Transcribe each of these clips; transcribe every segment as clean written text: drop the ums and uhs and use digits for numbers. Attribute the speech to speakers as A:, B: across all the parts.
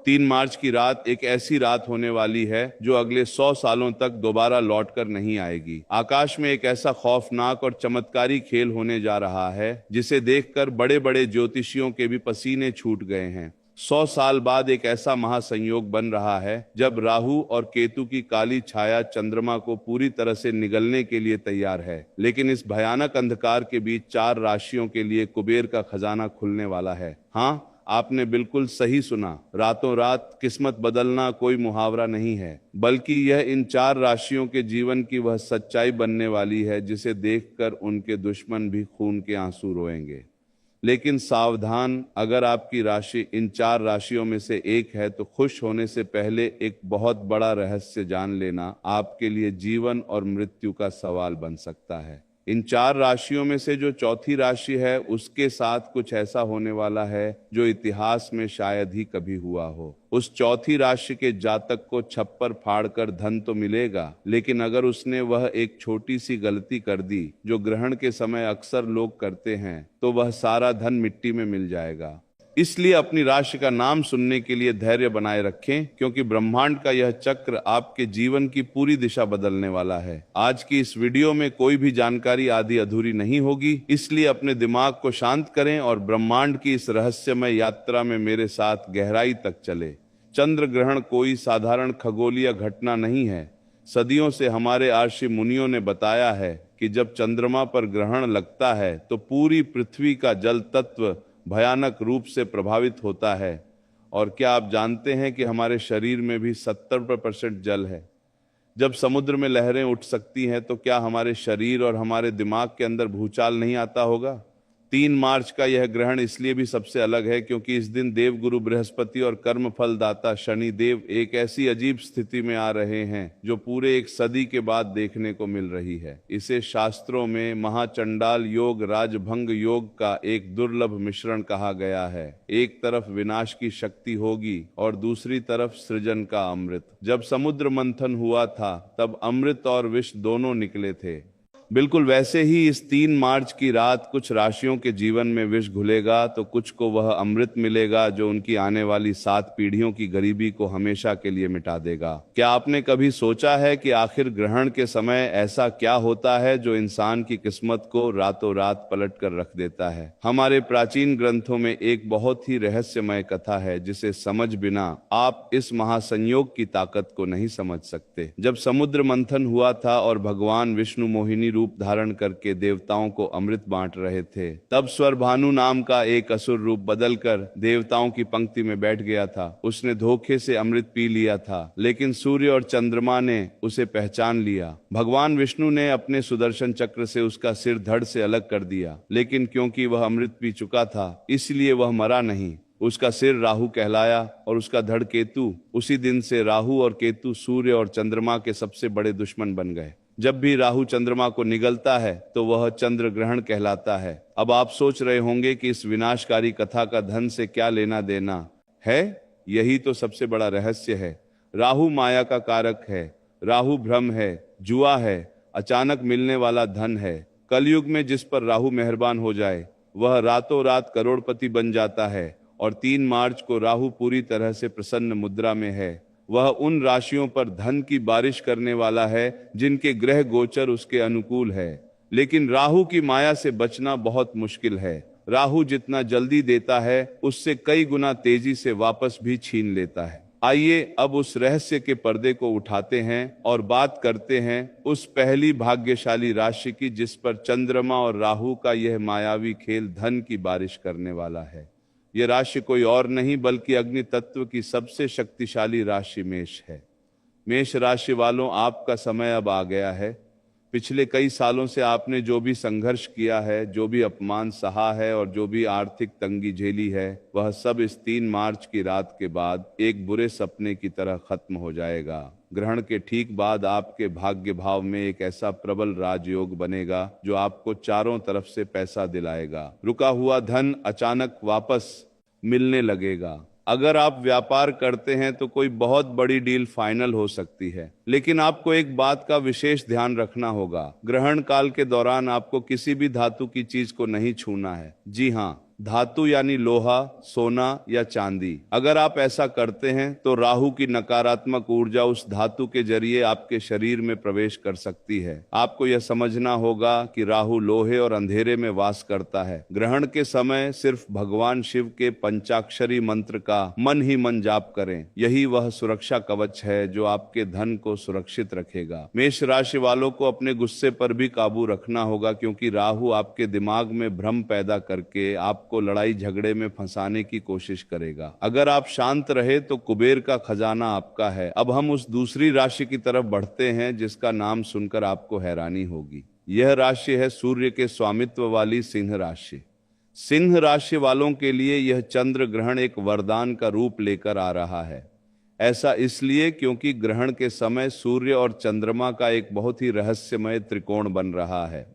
A: 3 मार्च की रात एक ऐसी रात होने वाली है जो अगले 100 सालों तक दोबारा लौटकर नहीं आएगी। आकाश में एक ऐसा खौफनाक और चमत्कारी खेल होने जा रहा है जिसे देखकर बड़े बड़े ज्योतिषियों के भी पसीने छूट गए हैं। 100 साल बाद एक ऐसा महासंयोग बन रहा है जब राहु और केतु की काली छाया चंद्रमा को पूरी तरह से निगलने के लिए तैयार है। लेकिन इस भयानक अंधकार के बीच 4 राशियों के लिए कुबेर का खजाना खुलने वाला है। हाँ, आपने बिल्कुल सही सुना। रातों रात किस्मत बदलना कोई मुहावरा नहीं है, बल्कि यह इन 4 राशियों के जीवन की वह सच्चाई बनने वाली है जिसे देखकर उनके दुश्मन भी खून के आंसू रोएंगे। लेकिन सावधान, अगर आपकी राशि इन 4 राशियों में से एक है तो खुश होने से पहले एक बहुत बड़ा रहस्य जान लेना आपके लिए जीवन और मृत्यु का सवाल बन सकता है। इन 4 राशियों में से जो चौथी राशि है उसके साथ कुछ ऐसा होने वाला है जो इतिहास में शायद ही कभी हुआ हो। उस चौथी राशि के जातक को छप्पर फाड़कर धन तो मिलेगा, लेकिन अगर उसने वह एक छोटी सी गलती कर दी जो ग्रहण के समय अक्सर लोग करते हैं तो वह सारा धन मिट्टी में मिल जाएगा। इसलिए अपनी राशि का नाम सुनने के लिए धैर्य बनाए रखें, क्योंकि ब्रह्मांड का यह चक्र आपके जीवन की पूरी दिशा बदलने वाला है। आज की इस वीडियो में कोई भी जानकारी आधी अधूरी नहीं होगी, इसलिए अपने दिमाग को शांत करें और ब्रह्मांड की इस रहस्यमय यात्रा में मेरे साथ गहराई तक चले। चंद्र ग्रहण कोई साधारण खगोलीय घटना नहीं है। सदियों से हमारे आर्षि मुनियों ने बताया है कि जब चंद्रमा पर ग्रहण लगता है तो पूरी पृथ्वी का जल तत्व भयानक रूप से प्रभावित होता है। और क्या आप जानते हैं कि हमारे शरीर में भी 70% जल है। जब समुद्र में लहरें उठ सकती हैं तो क्या हमारे शरीर और हमारे दिमाग के अंदर भूचाल नहीं आता होगा। 3 मार्च का यह ग्रहण इसलिए भी सबसे अलग है क्योंकि इस दिन देवगुरु बृहस्पति और कर्म फलदाता शनि देव एक ऐसी अजीब स्थिति में आ रहे हैं जो पूरे एक सदी के बाद देखने को मिल रही है। इसे शास्त्रों में महाचंडाल योग राजभंग योग का एक दुर्लभ मिश्रण कहा गया है। एक तरफ विनाश की शक्ति होगी और दूसरी तरफ सृजन का अमृत। जब समुद्र मंथन हुआ था तब अमृत और विष दोनों निकले थे। बिल्कुल वैसे ही इस 3 मार्च की रात कुछ राशियों के जीवन में विष घुलेगा तो कुछ को वह अमृत मिलेगा जो उनकी आने वाली 7 पीढ़ियों की गरीबी को हमेशा के लिए मिटा देगा। क्या आपने कभी सोचा है कि आखिर ग्रहण के समय ऐसा क्या होता है जो इंसान की किस्मत को रातों रात पलट कर रख देता है। हमारे प्राचीन ग्रंथों में एक बहुत ही रहस्यमय कथा है जिसे समझ बिना आप इस महासंयोग की ताकत को नहीं समझ सकते। जब समुद्र मंथन हुआ था और भगवान विष्णु मोहिनी रूप धारण करके देवताओं को अमृत बांट रहे थे, तब स्वरभानु नाम का एक असुर रूप बदलकर देवताओं की पंक्ति में बैठ गया था। उसने धोखे से अमृत पी लिया था, लेकिन सूर्य और चंद्रमा ने उसे पहचान लिया। भगवान विष्णु ने अपने सुदर्शन चक्र से उसका सिर धड़ से अलग कर दिया, लेकिन क्योंकि वह अमृत पी चुका था इसलिए वह मरा नहीं। उसका सिर राहु कहलाया और उसका धड़ केतु। उसी दिन से राहु और केतु सूर्य और चंद्रमा के सबसे बड़े दुश्मन बन गए। जब भी राहु चंद्रमा को निगलता है तो वह चंद्र ग्रहण कहलाता है। अब आप सोच रहे होंगे कि इस विनाशकारी कथा का धन से क्या लेना देना है। यही तो सबसे बड़ा रहस्य है। राहु माया का कारक है। राहु भ्रम है, जुआ है, अचानक मिलने वाला धन है। कलयुग में जिस पर राहु मेहरबान हो जाए वह रातों रात करोड़पति बन जाता है। और 3 मार्च को राहु पूरी तरह से प्रसन्न मुद्रा में है। वह उन राशियों पर धन की बारिश करने वाला है जिनके ग्रह गोचर उसके अनुकूल है। लेकिन राहु की माया से बचना बहुत मुश्किल है। राहु जितना जल्दी देता है उससे कई गुना तेजी से वापस भी छीन लेता है। आइए अब उस रहस्य के पर्दे को उठाते हैं और बात करते हैं उस पहली भाग्यशाली राशि की जिस पर चंद्रमा और राहु का यह मायावी खेल धन की बारिश करने वाला है। यह राशि कोई और नहीं बल्कि अग्नि तत्व की सबसे शक्तिशाली राशि मेष है। मेष राशि वालों, आपका समय अब आ गया है। पिछले कई सालों से आपने जो भी संघर्ष किया है, जो भी अपमान सहा है और जो भी आर्थिक तंगी झेली है, वह सब इस 3 मार्च की रात के बाद एक बुरे सपने की तरह खत्म हो जाएगा। ग्रहण के ठीक बाद आपके भाग्य भाव में एक ऐसा प्रबल राजयोग बनेगा जो आपको चारों तरफ से पैसा दिलाएगा। रुका हुआ धन अचानक वापस मिलने लगेगा। अगर आप व्यापार करते हैं तो कोई बहुत बड़ी डील फाइनल हो सकती है। लेकिन आपको एक बात का विशेष ध्यान रखना होगा। ग्रहण काल के दौरान आपको किसी भी धातु की चीज को नहीं छूना है। जी हाँ, धातु यानी लोहा, सोना या चांदी। अगर आप ऐसा करते हैं तो राहु की नकारात्मक ऊर्जा उस धातु के जरिए आपके शरीर में प्रवेश कर सकती है। आपको यह समझना होगा कि राहु लोहे और अंधेरे में वास करता है। ग्रहण के समय सिर्फ भगवान शिव के पंचाक्षरी मंत्र का मन ही मन जाप करें। यही वह सुरक्षा कवच है जो आपके धन को सुरक्षित रखेगा। मेष राशि वालों को अपने गुस्से पर भी काबू रखना होगा, क्योंकि राहु आपके दिमाग में भ्रम पैदा करके आपको लड़ाई झगड़े में फंसाने की कोशिश करेगा। अगर आप शांत रहे तो कुबेर का खजाना आपका है। अब हम उस दूसरी राशि की तरफ बढ़ते हैं जिसका नाम सुनकर आपको हैरानी होगी। यह राशि है सूर्य के स्वामित्व वाली सिंह राशि। सिंह राशि वालों के लिए यह चंद्र ग्रहण एक वरदान का रूप लेकर आ रहा है। ऐसा इसलिए क्योंकि ग्रहण के समय सूर्य और चंद्रमा का एक बहुत ही रहस्यमय त्रिकोण बन रहा है।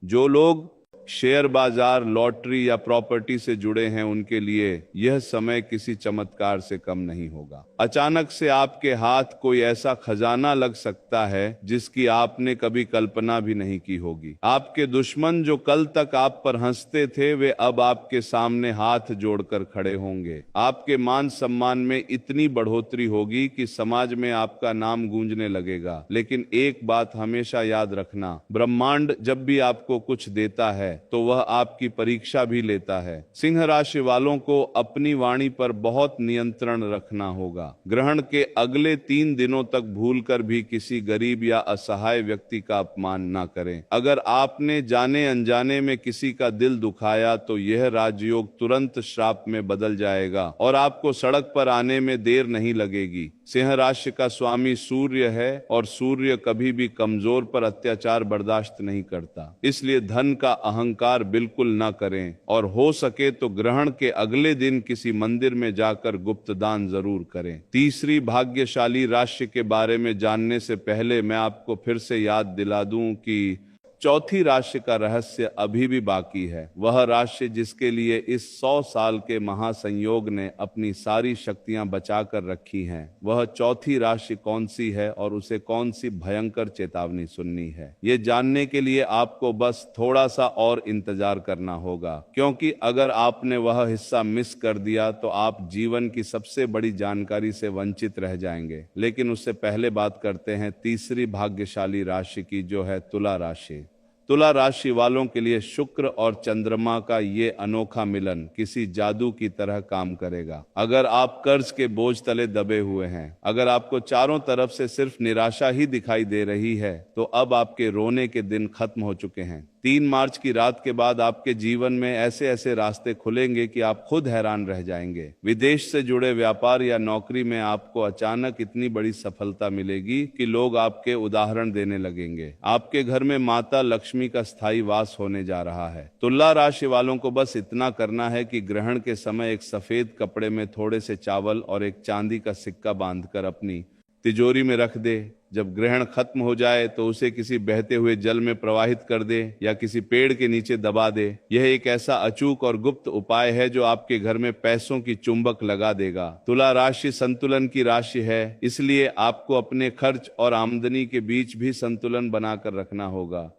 A: जो लोग शेयर बाजार, लॉटरी या प्रॉपर्टी से जुड़े हैं उनके लिए यह समय किसी चमत्कार से कम नहीं होगा। अचानक से आपके हाथ कोई ऐसा खजाना लग सकता है जिसकी आपने कभी कल्पना भी नहीं की होगी। आपके दुश्मन जो कल तक आप पर हंसते थे वे अब आपके सामने हाथ जोड़कर खड़े होंगे। आपके मान सम्मान में इतनी बढ़ोतरी होगी कि समाज में आपका नाम गूंजने लगेगा। लेकिन एक बात हमेशा याद रखना, ब्रह्मांड जब भी आपको कुछ देता है तो वह आपकी परीक्षा भी लेता है। सिंह राशि वालों को अपनी वाणी पर बहुत नियंत्रण रखना होगा। ग्रहण के अगले 3 दिनों तक भूलकर भी किसी गरीब या असहाय व्यक्ति का अपमान न करें। अगर आपने जाने अनजाने में किसी का दिल दुखाया तो यह राजयोग तुरंत श्राप में बदल जाएगा और आपको सड़क पर आने में देर नहीं लगेगी। सिंह राशि का स्वामी सूर्य है और सूर्य कभी भी कमजोर पर अत्याचार बर्दाश्त नहीं करता। इसलिए धन का अहंकार बिल्कुल न करें और हो सके तो ग्रहण के अगले दिन किसी मंदिर में जाकर गुप्त दान जरूर करें। तीसरी भाग्यशाली राशि के बारे में जानने से पहले मैं आपको फिर से याद दिला दूं कि चौथी राशि का रहस्य अभी भी बाकी है। वह राशि जिसके लिए इस 100 साल के महासंयोग ने अपनी सारी शक्तियां बचाकर रखी हैं, वह चौथी राशि कौन सी है और उसे कौन सी भयंकर चेतावनी सुननी है, ये जानने के लिए आपको बस थोड़ा सा और इंतजार करना होगा। क्योंकि अगर आपने वह हिस्सा मिस कर दिया तो आप जीवन की सबसे बड़ी जानकारी से वंचित रह जाएंगे। लेकिन उससे पहले बात करते हैं तीसरी भाग्यशाली राशि की, जो है तुला राशि। तुला राशि वालों के लिए शुक्र और चंद्रमा का ये अनोखा मिलन किसी जादू की तरह काम करेगा। अगर आप कर्ज के बोझ तले दबे हुए हैं, अगर आपको चारों तरफ से सिर्फ निराशा ही दिखाई दे रही है, तो अब आपके रोने के दिन खत्म हो चुके हैं। 3 मार्च की रात के बाद आपके जीवन में ऐसे ऐसे रास्ते खुलेंगे कि आप खुद हैरान रह जाएंगे। विदेश से जुड़े व्यापार या नौकरी में आपको अचानक इतनी बड़ी सफलता मिलेगी कि लोग आपके उदाहरण देने लगेंगे। आपके घर में माता लक्ष्मी का स्थायी वास होने जा रहा है। तुला राशि वालों को बस इतना करना है कि ग्रहण के समय एक सफेद कपड़े में थोड़े से चावल और एक चांदी का सिक्का बांधकर अपनी तिजोरी में रख दे। जब ग्रहण खत्म हो जाए तो उसे किसी बहते हुए जल में प्रवाहित कर दे या किसी पेड़ के नीचे दबा दे। यह एक ऐसा अचूक और गुप्त उपाय है जो आपके घर में पैसों की चुंबक लगा देगा। तुला राशि संतुलन की राशि है, इसलिए आपको अपने खर्च और आमदनी के बीच भी संतुलन बनाकर रखना होगा।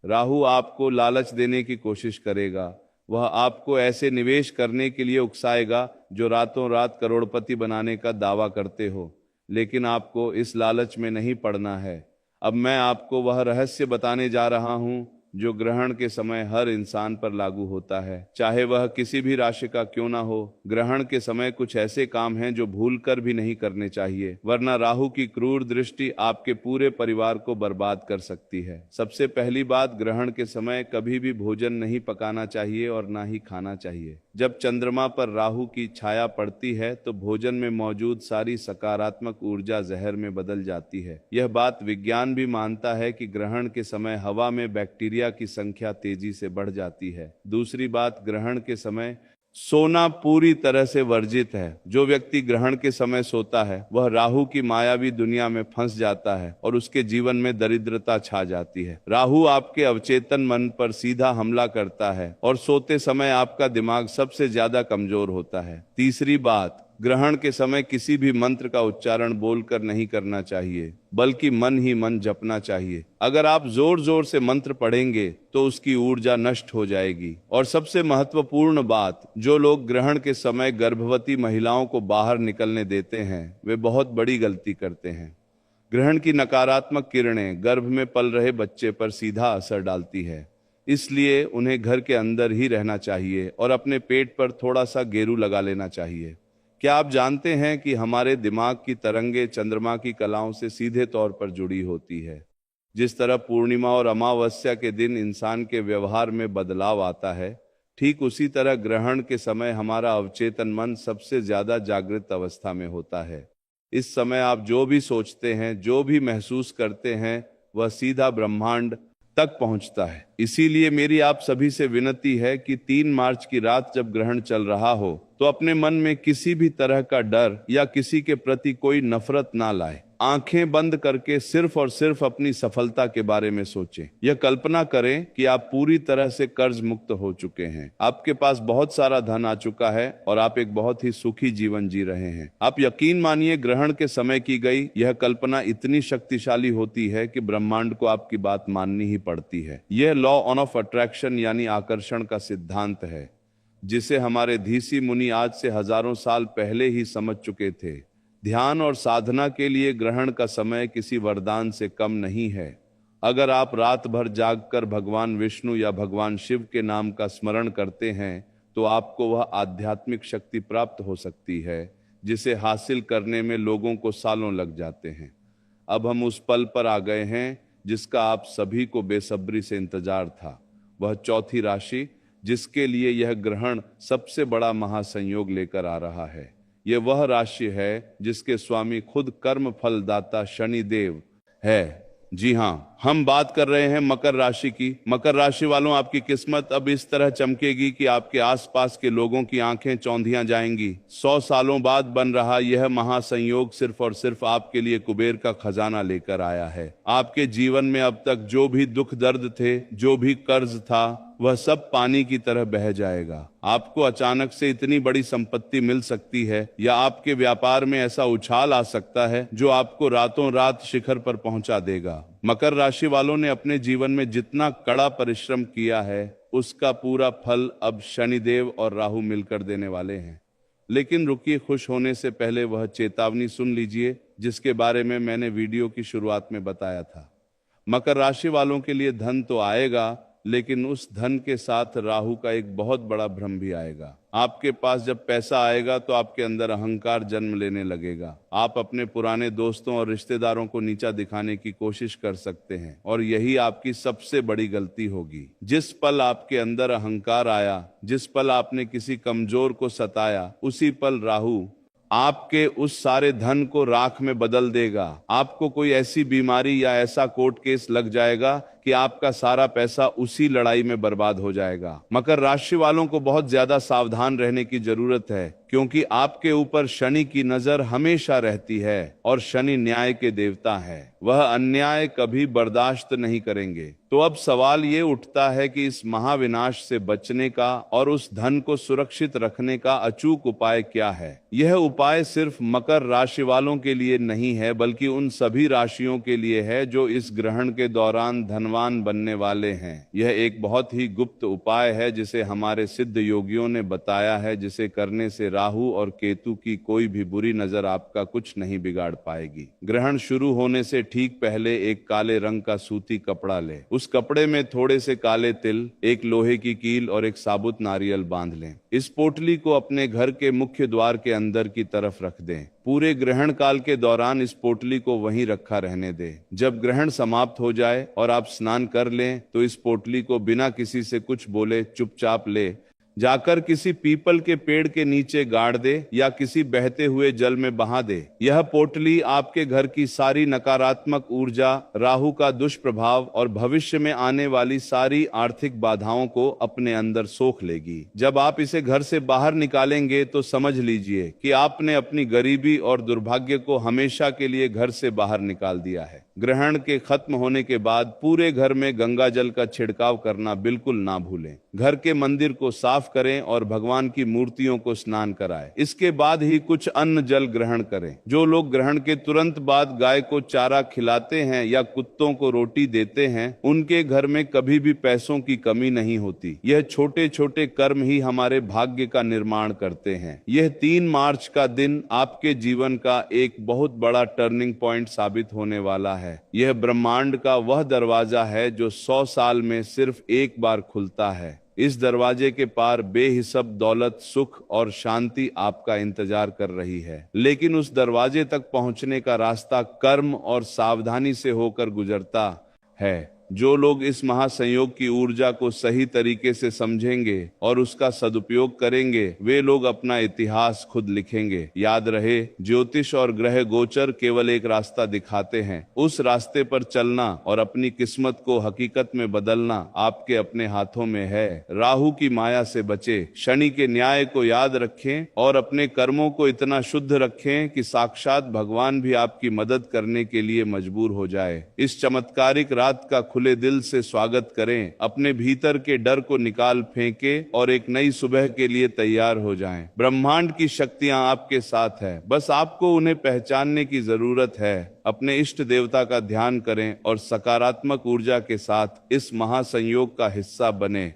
A: राहु आपको लालच देने की कोशिश करेगा। वह आपको ऐसे निवेश करने के लिए उकसाएगा जो रातों रात करोड़पति बनाने का दावा करते हो, लेकिन आपको इस लालच में नहीं पड़ना है। अब मैं आपको वह रहस्य बताने जा रहा हूं जो ग्रहण के समय हर इंसान पर लागू होता है, चाहे वह किसी भी राशि का क्यों ना हो। ग्रहण के समय कुछ ऐसे काम हैं जो भूलकर भी नहीं करने चाहिए, वरना राहु की क्रूर दृष्टि आपके पूरे परिवार को बर्बाद कर सकती है। सबसे पहली बात, ग्रहण के समय कभी भी भोजन नहीं पकाना चाहिए और ना ही खाना चाहिए। जब चंद्रमा पर राहु की छाया पड़ती है तो भोजन में मौजूद सारी सकारात्मक ऊर्जा जहर में बदल जाती है। यह बात विज्ञान भी मानता है कि ग्रहण के समय हवा में बैक्टीरिया की संख्या तेजी से बढ़ जाती है। दूसरी बात, ग्रहण के समय सोना पूरी तरह से वर्जित है। जो व्यक्ति ग्रहण के समय सोता है वह राहु की मायावी दुनिया में फंस जाता है और उसके जीवन में दरिद्रता छा जाती है। राहु आपके अवचेतन मन पर सीधा हमला करता है और सोते समय आपका दिमाग सबसे ज्यादा कमजोर होता है। तीसरी बात, ग्रहण के समय किसी भी मंत्र का उच्चारण बोलकर नहीं करना चाहिए, बल्कि मन ही मन जपना चाहिए। अगर आप जोर जोर से मंत्र पढ़ेंगे तो उसकी ऊर्जा नष्ट हो जाएगी। और सबसे महत्वपूर्ण बात, जो लोग ग्रहण के समय गर्भवती महिलाओं को बाहर निकलने देते हैं वे बहुत बड़ी गलती करते हैं। ग्रहण की नकारात्मक किरणें गर्भ में पल रहे बच्चे पर सीधा असर डालती है, इसलिए उन्हें घर के अंदर ही रहना चाहिए और अपने पेट पर थोड़ा सा गेरू लगा लेना चाहिए। क्या आप जानते हैं कि हमारे दिमाग की तरंगे चंद्रमा की कलाओं से सीधे तौर पर जुड़ी होती है? जिस तरह पूर्णिमा और अमावस्या के दिन इंसान के व्यवहार में बदलाव आता है, ठीक उसी तरह ग्रहण के समय हमारा अवचेतन मन सबसे ज्यादा जागृत अवस्था में होता है। इस समय आप जो भी सोचते हैं, जो भी महसूस करते हैं, वह सीधा ब्रह्मांड तक पहुंचता है। इसीलिए मेरी आप सभी से विनती है कि 3 मार्च की रात जब ग्रहण चल रहा हो तो अपने मन में किसी भी तरह का डर या किसी के प्रति कोई नफरत ना लाए। आंखें बंद करके सिर्फ और सिर्फ अपनी सफलता के बारे में सोचें। यह कल्पना करें कि आप पूरी तरह से कर्ज मुक्त हो चुके हैं, आपके पास बहुत सारा धन आ चुका है और आप एक बहुत ही सुखी जीवन जी रहे हैं। आप यकीन मानिए, ग्रहण के समय की गई यह कल्पना इतनी शक्तिशाली होती है कि ब्रह्मांड को आपकी बात माननी ही पड़ती है। यह लॉ ऑफ अट्रैक्शन यानी आकर्षण का सिद्धांत है, जिसे हमारे धीसी मुनि आज से हजारों साल पहले ही समझ चुके थे। ध्यान और साधना के लिए ग्रहण का समय किसी वरदान से कम नहीं है। अगर आप रात भर जागकर भगवान विष्णु या भगवान शिव के नाम का स्मरण करते हैं तो आपको वह आध्यात्मिक शक्ति प्राप्त हो सकती है जिसे हासिल करने में लोगों को सालों लग जाते हैं। अब हम उस पल पर आ गए हैं जिसका आप सभी को बेसब्री से इंतजार था। वह चौथी राशि जिसके लिए यह ग्रहण सबसे बड़ा महासंयोग लेकर आ रहा है, यह वह राशि है जिसके स्वामी खुद कर्म फलदाता शनिदेव है। जी हाँ, हम बात कर रहे हैं मकर राशि की। मकर राशि वालों, आपकी किस्मत अब इस तरह चमकेगी कि आपके आसपास के लोगों की आंखें चौंधियां जाएंगी। 100 सालों बाद बन रहा यह महासंयोग सिर्फ और सिर्फ आपके लिए कुबेर का खजाना लेकर आया है। आपके जीवन में अब तक जो भी दुख दर्द थे, जो भी कर्ज था, वह सब पानी की तरह बह जाएगा। आपको अचानक से इतनी बड़ी संपत्ति मिल सकती है या आपके व्यापार में ऐसा उछाल आ सकता है जो आपको रातों रात शिखर पर पहुंचा देगा। मकर राशि वालों ने अपने जीवन में जितना कड़ा परिश्रम किया है उसका पूरा फल अब शनिदेव और राहु मिलकर देने वाले हैं। लेकिन रुकिए, खुश होने से पहले वह चेतावनी सुन लीजिए जिसके बारे में मैंने वीडियो की शुरुआत में बताया था। मकर राशि वालों के लिए धन तो आएगा, लेकिन उस धन के साथ राहु का एक बहुत बड़ा भ्रम भी आएगा। आपके पास जब पैसा आएगा तो आपके अंदर अहंकार जन्म लेने लगेगा। आप अपने पुराने दोस्तों और रिश्तेदारों को नीचा दिखाने की कोशिश कर सकते हैं और यही आपकी सबसे बड़ी गलती होगी। जिस पल आपके अंदर अहंकार आया, जिस पल आपने किसी कमजोर को सताया, उसी पल राहु आपके उस सारे धन को राख में बदल देगा। आपको कोई ऐसी बीमारी या ऐसा कोर्ट केस लग जाएगा कि आपका सारा पैसा उसी लड़ाई में बर्बाद हो जाएगा। मकर राशि वालों को बहुत ज्यादा सावधान रहने की जरूरत है, क्योंकि आपके ऊपर शनि की नजर हमेशा रहती है और शनि न्याय के देवता है। वह अन्याय कभी बर्दाश्त नहीं करेंगे। तो अब सवाल ये उठता है कि इस महाविनाश से बचने का और उस धन को सुरक्षित रखने का अचूक उपाय क्या है? यह उपाय सिर्फ मकर राशि वालों के लिए नहीं है, बल्कि उन सभी राशियों के लिए है जो इस ग्रहण के दौरान धनवान बनने वाले हैं। यह एक बहुत ही गुप्त उपाय है जिसे हमारे सिद्ध योगियों ने बताया है, जिसे करने से राहु और केतु की कोई भी बुरी नजर आपका कुछ नहीं बिगाड़ पाएगी। ग्रहण शुरू होने से ठीक पहले एक काले रंग का सूती कपड़ा ले। उस कपड़े में थोड़े से काले तिल, एक लोहे की कील और एक साबुत नारियल बांध लें। इस पोटली को अपने घर के मुख्य द्वार के अंदर की तरफ रख दें। पूरे ग्रहण काल के दौरान इस पोटली को वहीं रखा रहने दें। जब ग्रहण समाप्त हो जाए और आप स्नान कर लें तो इस पोटली को बिना किसी से कुछ बोले चुपचाप ले जाकर किसी पीपल के पेड़ के नीचे गाड़ दे या किसी बहते हुए जल में बहा दे। यह पोटली आपके घर की सारी नकारात्मक ऊर्जा, राहु का दुष्प्रभाव और भविष्य में आने वाली सारी आर्थिक बाधाओं को अपने अंदर सोख लेगी। जब आप इसे घर से बाहर निकालेंगे तो समझ लीजिए कि आपने अपनी गरीबी और दुर्भाग्य को हमेशा के लिए घर से बाहर निकाल दिया है। ग्रहण के खत्म होने के बाद पूरे घर में गंगा जल का छिड़काव करना बिल्कुल ना भूलें। घर के मंदिर को साफ साफ करें और भगवान की मूर्तियों को स्नान कराएं। इसके बाद ही कुछ अन्न जल ग्रहण करें। जो लोग ग्रहण के तुरंत बाद गाय को चारा खिलाते हैं या कुत्तों को रोटी देते हैं, उनके घर में कभी भी पैसों की कमी नहीं होती। यह छोटे छोटे कर्म ही हमारे भाग्य का निर्माण करते हैं। यह 3 मार्च का दिन आपके जीवन का एक बहुत बड़ा टर्निंग पॉइंट साबित होने वाला है। यह ब्रह्मांड का वह दरवाजा है जो 100 साल में सिर्फ एक बार खुलता है। इस दरवाजे के पार बेहिसाब दौलत, सुख और शांति आपका इंतजार कर रही है। लेकिन उस दरवाजे तक पहुंचने का रास्ता कर्म और सावधानी से होकर गुजरता है। जो लोग इस महासंयोग की ऊर्जा को सही तरीके से समझेंगे और उसका सदुपयोग करेंगे, वे लोग अपना इतिहास खुद लिखेंगे। याद रहे, ज्योतिष और ग्रह गोचर केवल एक रास्ता दिखाते हैं। उस रास्ते पर चलना और अपनी किस्मत को हकीकत में बदलना आपके अपने हाथों में है। राहु की माया से बचे, शनि के न्याय को याद रखें और अपने कर्मों को इतना शुद्ध रखें कि साक्षात भगवान भी आपकी मदद करने के लिए मजबूर हो जाए। इस चमत्कारिक रात का खुले दिल से स्वागत करें। अपने भीतर के डर को निकाल फेंकें और एक नई सुबह के लिए तैयार हो जाएं। ब्रह्मांड की शक्तियां आपके साथ है, बस आपको उन्हें पहचानने की जरूरत है। अपने इष्ट देवता का ध्यान करें और सकारात्मक ऊर्जा के साथ इस महासंयोग का हिस्सा बने।